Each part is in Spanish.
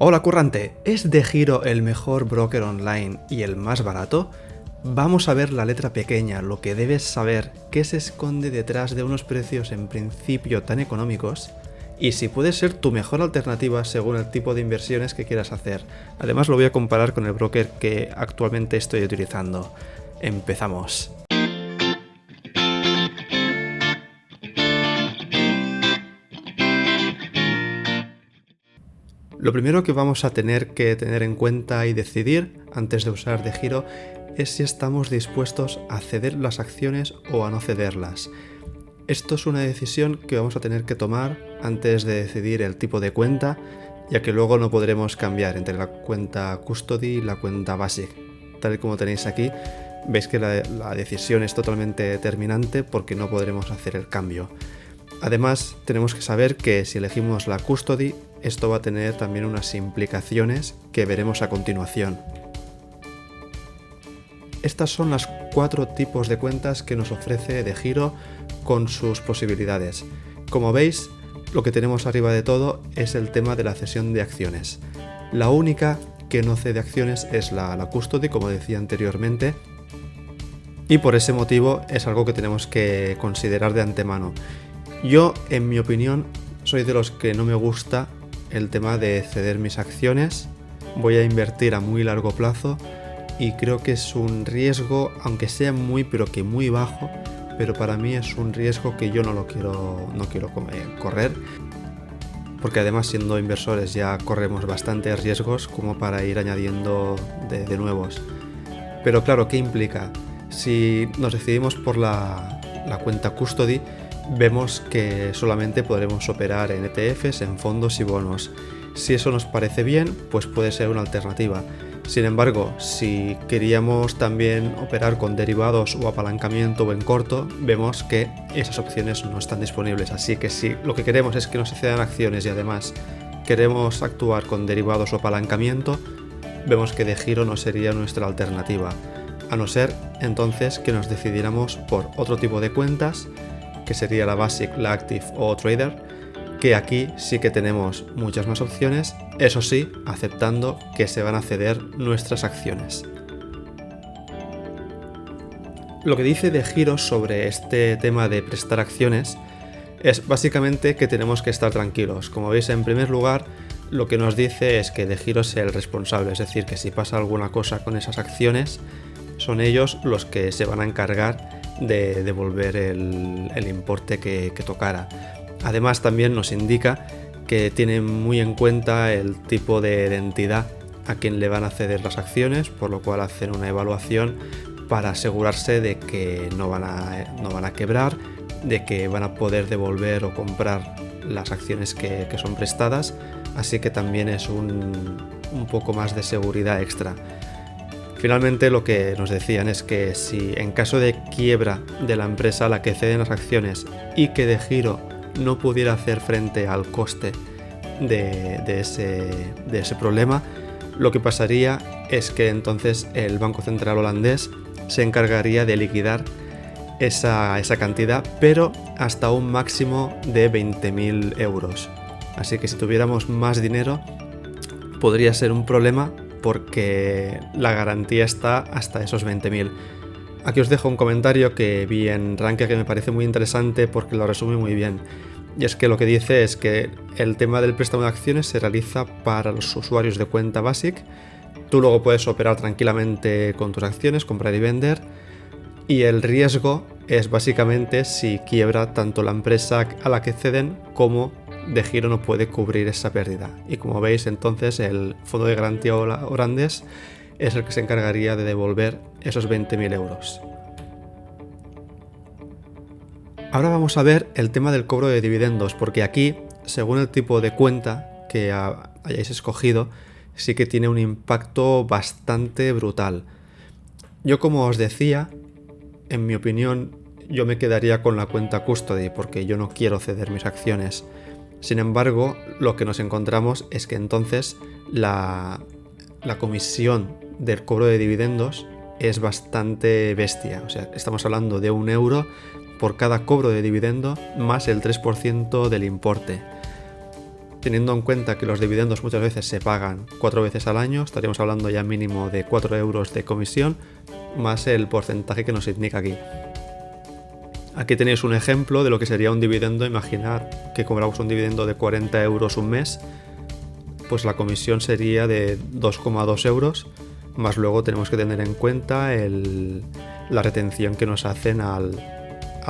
Hola currante, ¿es DEGIRO el mejor broker online y el más barato? Vamos a ver la letra pequeña, lo que debes saber, qué se esconde detrás de unos precios en principio tan económicos y si puede ser tu mejor alternativa según el tipo de inversiones que quieras hacer. Además lo voy a comparar con el broker que actualmente estoy utilizando. Empezamos. Lo primero que vamos a tener que tener en cuenta y decidir antes de usar DEGIRO es si estamos dispuestos a ceder las acciones o a no cederlas. Esto es una decisión que vamos a tener que tomar antes de decidir el tipo de cuenta, ya que luego no podremos cambiar entre la cuenta Custody y la cuenta Basic. Tal y como tenéis aquí, veis que la decisión es totalmente determinante porque no podremos hacer el cambio. Además, tenemos que saber que si elegimos la Custody, esto va a tener también unas implicaciones que veremos a continuación. Estas son las 4 tipos de cuentas que nos ofrece DEGIRO con sus posibilidades. Como veis, lo que tenemos arriba de todo es el tema de la cesión de acciones. La única que no cede acciones es la Custody, como decía anteriormente, y por ese motivo es algo que tenemos que considerar de antemano. Yo, en mi opinión, soy de los que no me gusta el tema de ceder mis acciones. Voy a invertir a muy largo plazo y creo que es un riesgo, aunque sea muy pero que muy bajo, pero para mí es un riesgo que yo no quiero correr, porque además siendo inversores ya corremos bastantes riesgos como para ir añadiendo de nuevos. Pero claro, ¿qué implica? Si nos decidimos por la cuenta Custody, vemos que solamente podremos operar en ETFs, en fondos y bonos. Si eso nos parece bien, pues puede ser una alternativa. Sin embargo, si queríamos también operar con derivados o apalancamiento o en corto, vemos que esas opciones no están disponibles. Así que si lo que queremos es que nos cedan acciones y además queremos actuar con derivados o apalancamiento, vemos que DEGIRO no sería nuestra alternativa. A no ser entonces que nos decidiéramos por otro tipo de cuentas, que sería la Basic, la Active o Trader, que aquí sí que tenemos muchas más opciones, eso sí, aceptando que se van a ceder nuestras acciones. Lo que dice DEGIRO sobre este tema de prestar acciones es básicamente que tenemos que estar tranquilos. Como veis, en primer lugar, lo que nos dice es que DEGIRO es el responsable, es decir, que si pasa alguna cosa con esas acciones, son ellos los que se van a encargar de devolver el importe que tocara. Además, también nos indica que tienen muy en cuenta el tipo de entidad a quien le van a ceder las acciones, por lo cual hacen una evaluación para asegurarse de que no van a quebrar, de que van a poder devolver o comprar las acciones que son prestadas, así que también es un poco más de seguridad extra. Finalmente, lo que nos decían es que si en caso de quiebra de la empresa a la que ceden las acciones y que DEGIRO no pudiera hacer frente al coste de ese problema, lo que pasaría es que entonces el Banco Central holandés se encargaría de liquidar esa cantidad, pero hasta un máximo de 20.000 euros. Así que si tuviéramos más dinero, podría ser un problema porque la garantía está hasta esos 20.000. Aquí os dejo un comentario que vi en Rankia que me parece muy interesante porque lo resume muy bien. Y es que lo que dice es que el tema del préstamo de acciones se realiza para los usuarios de cuenta Basic. Tú luego puedes operar tranquilamente con tus acciones, comprar y vender. Y el riesgo es básicamente si quiebra tanto la empresa a la que ceden como DEGIRO no puede cubrir esa pérdida. Y como veis, entonces el fondo de garantía holandés es el que se encargaría de devolver esos 20.000 euros. Ahora vamos a ver el tema del cobro de dividendos, porque aquí, según el tipo de cuenta que hayáis escogido, sí que tiene un impacto bastante brutal. Yo, como os decía, en mi opinión, yo me quedaría con la cuenta Custody porque yo no quiero ceder mis acciones. Sin embargo, lo que nos encontramos es que entonces la comisión del cobro de dividendos es bastante bestia. O sea, estamos hablando de 1 euro por cada cobro de dividendo más el 3% del importe. teniendo en cuenta que los dividendos muchas veces se pagan 4 veces al año, estaríamos hablando ya mínimo de 4 euros de comisión, más el porcentaje que nos indica aquí. Aquí tenéis un ejemplo de lo que sería un dividendo. Imaginar que cobramos un dividendo de 40 euros un mes, pues la comisión sería de 2,2 euros, más luego tenemos que tener en cuenta la retención que nos hacen al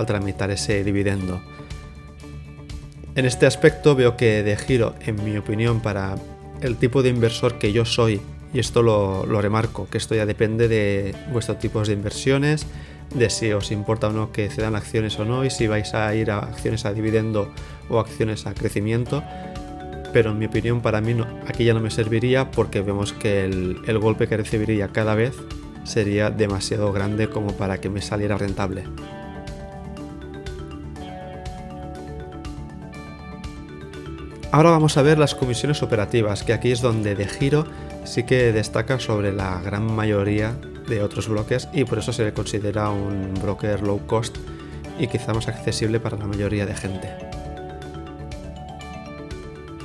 tramitar ese dividendo. En este aspecto veo que DEGIRO, en mi opinión, para el tipo de inversor que yo soy, y esto lo remarco, que esto ya depende de vuestros tipos de inversiones, de si os importa o no que cedan acciones o no, y si vais a ir a acciones a dividendo o acciones a crecimiento, pero en mi opinión para mí aquí ya no me serviría, porque vemos que el golpe que recibiría cada vez sería demasiado grande como para que me saliera rentable. Ahora vamos a ver las comisiones operativas, que aquí es donde DEGIRO sí que destaca sobre la gran mayoría de otros brokers, y por eso se le considera un broker low cost y quizá más accesible para la mayoría de gente.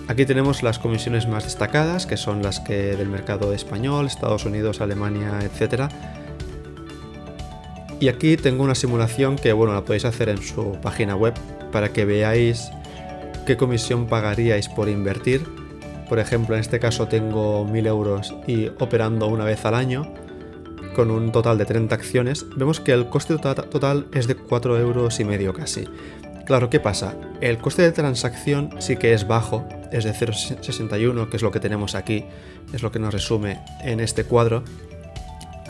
Aquí tenemos las comisiones más destacadas, que son las que del mercado español, Estados Unidos, Alemania, etc. Y aquí tengo una simulación que la podéis hacer en su página web para que veáis qué comisión pagaríais por invertir. Por ejemplo, en este caso tengo 1.000 euros y operando una vez al año, con un total de 30 acciones, vemos que el coste total es de 4,5 euros casi. Claro, ¿qué pasa? El coste de transacción sí que es bajo, es de 0,61, que es lo que tenemos aquí, es lo que nos resume en este cuadro.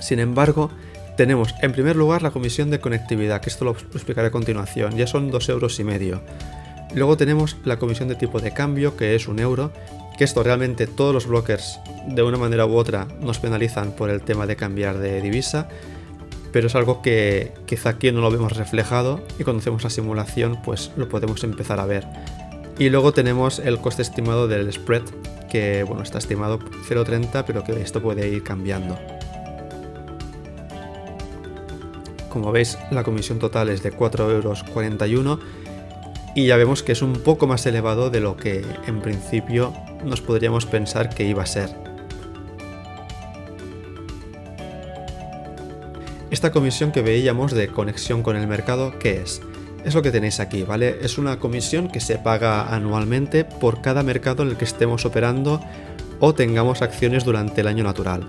Sin embargo, tenemos en primer lugar la comisión de conectividad, que esto lo explicaré a continuación, ya son 2,5 euros. Luego tenemos la comisión de tipo de cambio, que es 1 euro, que esto realmente todos los brokers de una manera u otra nos penalizan por el tema de cambiar de divisa, pero es algo que quizá aquí no lo vemos reflejado, y cuando hacemos la simulación pues lo podemos empezar a ver. Y luego tenemos el coste estimado del spread, que está estimado 0,30, pero que esto puede ir cambiando. Como veis, la comisión total es de 4,41 euros, y ya vemos que es un poco más elevado de lo que en principio nos podríamos pensar que iba a ser. Esta comisión que veíamos de conexión con el mercado, ¿qué es? Es lo que tenéis aquí, ¿vale? Es una comisión que se paga anualmente por cada mercado en el que estemos operando o tengamos acciones durante el año natural.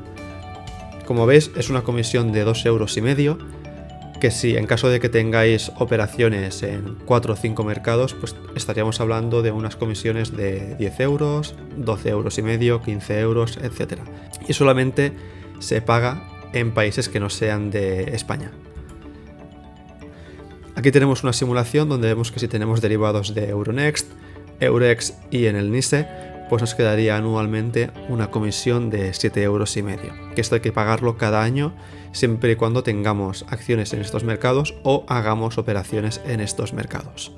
Como veis, es una comisión de 2,5 euros, que si en caso de que tengáis operaciones en 4 o 5 mercados, pues estaríamos hablando de unas comisiones de 10 euros, 12,5 euros, 15 euros, etc. Y solamente se paga en países que no sean de España. Aquí tenemos una simulación donde vemos que si tenemos derivados de Euronext, Eurex y en el NYSE, pues nos quedaría anualmente una comisión de 7,5 euros, que esto hay que pagarlo cada año, siempre y cuando tengamos acciones en estos mercados o hagamos operaciones en estos mercados.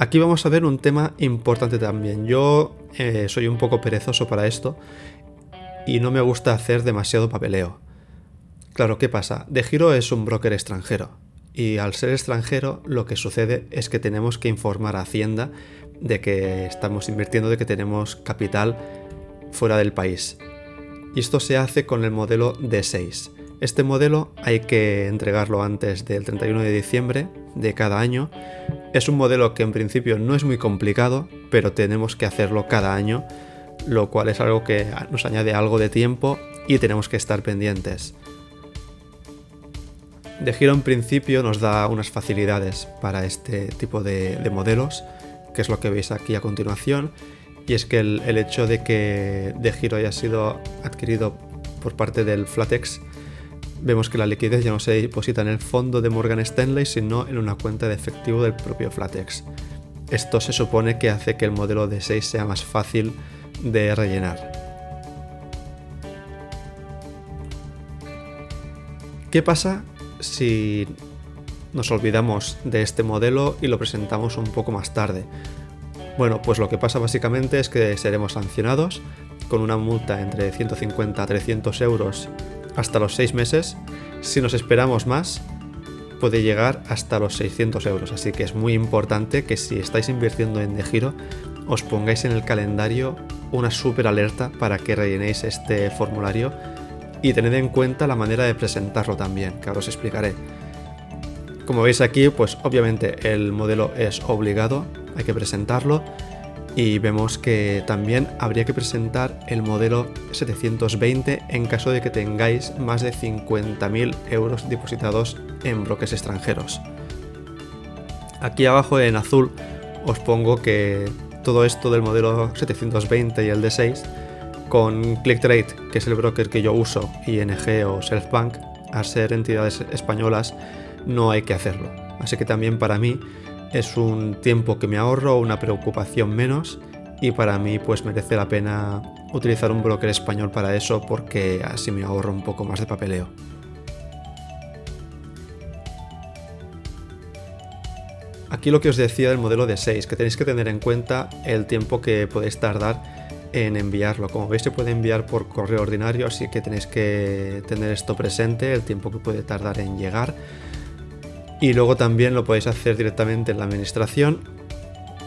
Aquí vamos a ver un tema importante también. Yo soy un poco perezoso para esto y no me gusta hacer demasiado papeleo. Claro, ¿qué pasa? DEGIRO es un broker extranjero, y al ser extranjero lo que sucede es que tenemos que informar a Hacienda de que estamos invirtiendo, de que tenemos capital fuera del país. Y esto se hace con el modelo D6. Este modelo hay que entregarlo antes del 31 de diciembre de cada año. Es un modelo que en principio no es muy complicado, pero tenemos que hacerlo cada año, lo cual es algo que nos añade algo de tiempo y tenemos que estar pendientes. DEGIRO en principio nos da unas facilidades para este tipo de modelos, que es lo que veis aquí a continuación, y es que el hecho de que DEGIRO haya sido adquirido por parte del Flatex, vemos que la liquidez ya no se deposita en el fondo de Morgan Stanley, sino en una cuenta de efectivo del propio Flatex. Esto se supone que hace que el modelo D6 sea más fácil de rellenar. ¿Qué pasa si nos olvidamos de este modelo y lo presentamos un poco más tarde? Bueno, pues lo que pasa básicamente es que seremos sancionados con una multa entre 150 a 300 euros hasta los 6 meses. Si nos esperamos más, puede llegar hasta los 600 euros, así que es muy importante que si estáis invirtiendo en DeGiro os pongáis en el calendario una súper alerta para que rellenéis este formulario y tened en cuenta la manera de presentarlo también, que ahora os explicaré. Como veis aquí, pues obviamente el modelo es obligado, hay que presentarlo, y vemos que también habría que presentar el modelo 720 en caso de que tengáis más de 50.000 euros depositados en bloques extranjeros. Aquí abajo en azul os pongo que todo esto del modelo 720 y el D6 con ClickTrade, que es el broker que yo uso, ING o Selfbank, al ser entidades españolas no hay que hacerlo. Así que también para mí es un tiempo que me ahorro, una preocupación menos, y para mí pues merece la pena utilizar un broker español para eso, porque así me ahorro un poco más de papeleo. Aquí lo que os decía del modelo D6, que tenéis que tener en cuenta el tiempo que podéis tardar en enviarlo. Como veis, se puede enviar por correo ordinario, así que tenéis que tener esto presente, el tiempo que puede tardar en llegar. Y luego también lo podéis hacer directamente en la administración,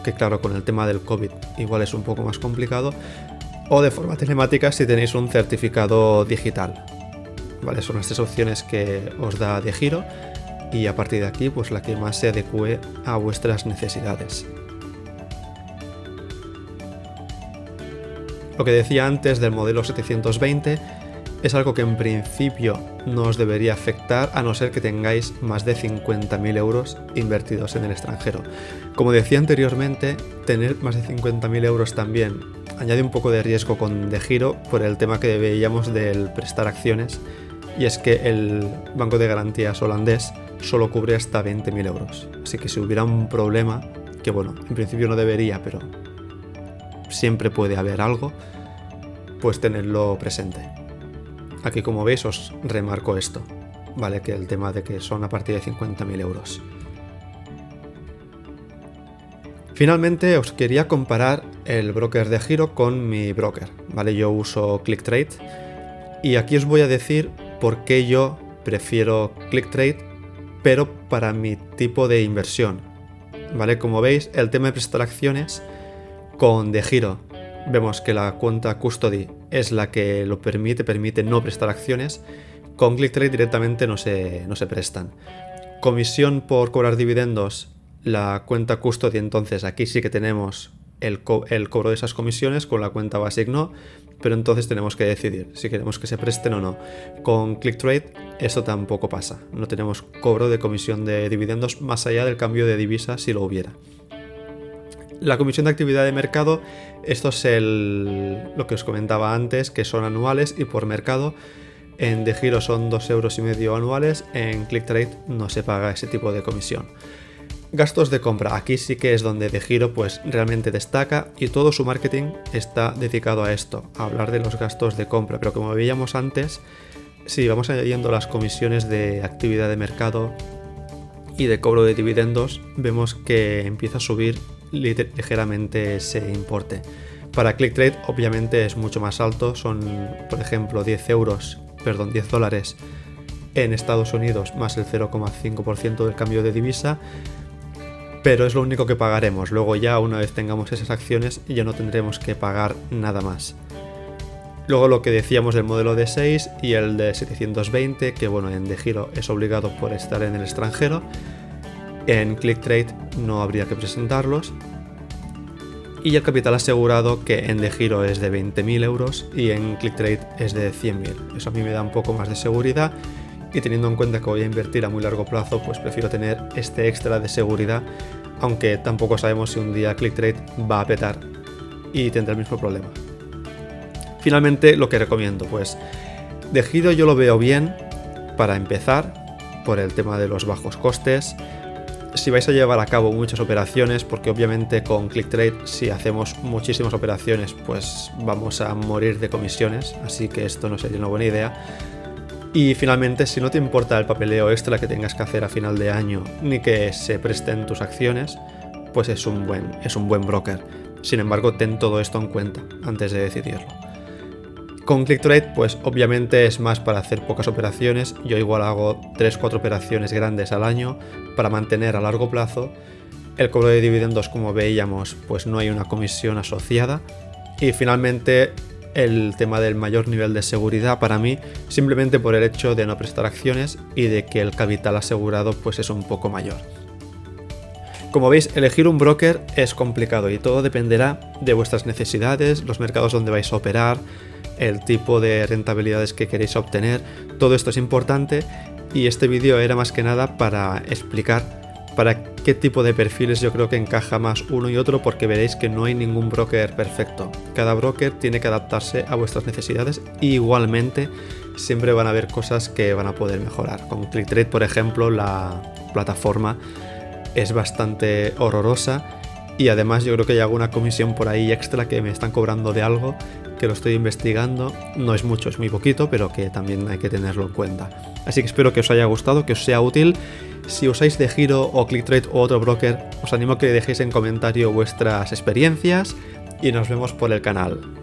que claro, con el tema del COVID igual es un poco más complicado, o de forma telemática si tenéis un certificado digital. Vale, son las tres opciones que os da DeGiro, y a partir de aquí pues la que más se adecue a vuestras necesidades. Lo que decía antes del modelo 720 es algo que en principio no os debería afectar, a no ser que tengáis más de 50.000 euros invertidos en el extranjero. Como decía anteriormente, tener más de 50.000 euros también añade un poco de riesgo con DeGiro por el tema que veíamos del prestar acciones, y es que el banco de garantías holandés solo cubre hasta 20.000 euros. Así que si hubiera un problema, que bueno, en principio no debería, pero siempre puede haber algo, pues tenerlo presente. Aquí, como veis, os remarco esto, ¿vale? Que el tema de que son a partir de 50.000 euros. Finalmente, os quería comparar el broker DeGiro con mi broker, ¿vale? Yo uso ClickTrade y aquí os voy a decir por qué yo prefiero ClickTrade, pero para mi tipo de inversión, ¿vale? Como veis, el tema de prestar acciones con DeGiro, vemos que la cuenta custody es la que lo permite no prestar acciones. Con ClickTrade directamente no se prestan. Comisión por cobrar dividendos, la cuenta custody, entonces aquí sí que tenemos el cobro de esas comisiones, con la cuenta basic no, pero entonces tenemos que decidir si queremos que se presten o no. Con ClickTrade esto tampoco pasa, no tenemos cobro de comisión de dividendos más allá del cambio de divisa si lo hubiera. La comisión de actividad de mercado, esto es lo que os comentaba antes, que son anuales y por mercado. En DeGiro son 2,5 € anuales, en ClickTrade no se paga ese tipo de comisión. Gastos de compra, aquí sí que es donde DeGiro pues realmente destaca, y todo su marketing está dedicado a esto, a hablar de los gastos de compra, pero como veíamos antes, si vamos añadiendo las comisiones de actividad de mercado y de cobro de dividendos, vemos que empieza a subir ligeramente ese importe. Para ClickTrade obviamente es mucho más alto, son por ejemplo $10 en Estados Unidos más el 0,5% del cambio de divisa, pero es lo único que pagaremos. Luego ya una vez tengamos esas acciones ya no tendremos que pagar nada más. Luego lo que decíamos del modelo D6 y el de 720, que bueno, en DeGiro es obligado por estar en el extranjero. En ClickTrade no habría que presentarlos. Y el capital asegurado, que en DeGiro es de 20.000 euros y en ClickTrade es de 100.000. Eso a mí me da un poco más de seguridad, y teniendo en cuenta que voy a invertir a muy largo plazo, pues prefiero tener este extra de seguridad, aunque tampoco sabemos si un día ClickTrade va a petar y tendrá el mismo problema. Finalmente, lo que recomiendo, pues DeGiro yo lo veo bien para empezar, por el tema de los bajos costes. Si vais a llevar a cabo muchas operaciones, porque obviamente con ClickTrade si hacemos muchísimas operaciones pues vamos a morir de comisiones, así que esto no sería una buena idea. Y finalmente, si no te importa el papeleo extra que tengas que hacer a final de año, ni que se presten tus acciones, pues es un buen broker. Sin embargo, ten todo esto en cuenta antes de decidirlo. Con ClickTrade, pues obviamente es más para hacer pocas operaciones. Yo igual hago 3-4 operaciones grandes al año para mantener a largo plazo. El cobro de dividendos, como veíamos, pues no hay una comisión asociada. Y finalmente el tema del mayor nivel de seguridad para mí, simplemente por el hecho de no prestar acciones y de que el capital asegurado pues es un poco mayor. Como veis, elegir un broker es complicado y todo dependerá de vuestras necesidades, los mercados donde vais a operar, el tipo de rentabilidades que queréis obtener. Todo esto es importante y este vídeo era más que nada para explicar para qué tipo de perfiles yo creo que encaja más uno y otro, porque veréis que no hay ningún broker perfecto. Cada broker tiene que adaptarse a vuestras necesidades y igualmente siempre van a haber cosas que van a poder mejorar. Con ClickTrade, por ejemplo, la plataforma es bastante horrorosa y además yo creo que hay alguna comisión por ahí extra que me están cobrando de algo que lo estoy investigando. No es mucho, es muy poquito, pero que también hay que tenerlo en cuenta. Así que espero que os haya gustado, que os sea útil. Si usáis DeGiro o ClickTrade o otro broker, os animo a que dejéis en comentario vuestras experiencias y nos vemos por el canal.